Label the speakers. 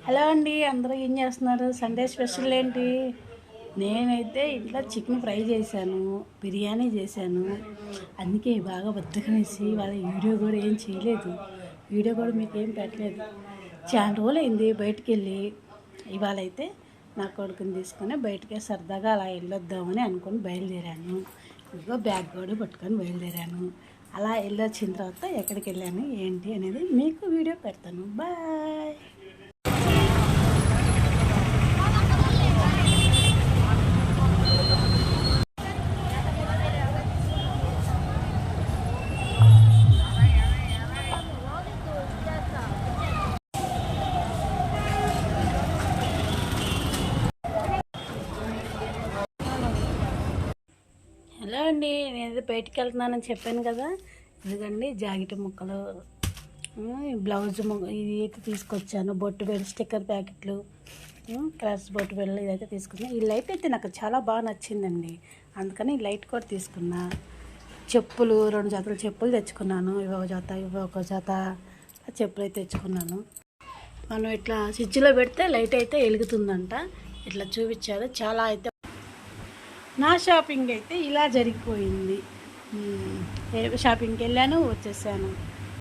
Speaker 1: Hello అండి, అందరూ ఏం చేస్తున్నారు? సండే స్పెషల్ ఏంటి? నేనైతే ఇంట్లో చికెన్ ఫ్రై చేశాను, బిర్యానీ చేశాను. అందుకే బాగా బద్దకమేసి వాళ్ళ వీడియో కూడా ఏం చేయలేదు. వీడియో కూడా మీకు ఏం పెట్టలేదు. చాలా రోజులు అయింది బయటికి వెళ్ళి. ఇవాళ అయితే నా కొడుకుని తీసుకొని బయటకే సరదాగా అలా వెళ్ళొద్దామని అనుకుని బయలుదేరాను. ఇదిగో బ్యాగ్ కూడా పట్టుకొని బయలుదేరాను. అలా వెళ్ళొచ్చిన తర్వాత ఎక్కడికి వెళ్ళాను ఏంటి అనేది మీకు వీడియో పెడతాను. బాయ్. హలో అండి, నేను బయటికి వెళ్తున్నానని చెప్పాను కదా. ఎందుకండి జాకెట్ ముక్కలు, బ్లౌజ్ ఇది అయితే తీసుకొచ్చాను. బొట్టు బిళ్ళ స్టిక్కర్ ప్యాకెట్లు, క్రాస్ బొట్టు బిళ్ళ ఇదైతే తీసుకున్నాను. ఈ లైట్ అయితే నాకు చాలా బాగా నచ్చిందండి, అందుకని ఈ లైట్ కూడా తీసుకున్నా. చెప్పులు 2 జతలు చెప్పులు తెచ్చుకున్నాను. ఇవొక జత ఇవొక జత చెప్పులు అయితే తెచ్చుకున్నాను. మనం ఇట్లా స్విచ్లో పెడితే లైట్ అయితే వెలుగుతుందంట, ఇట్లా చూపించారు. చాలా అయితే నా షాపింగ్ అయితే ఇలా జరిగిపోయింది. షాపింగ్కి వెళ్ళాను, వచ్చేసాను.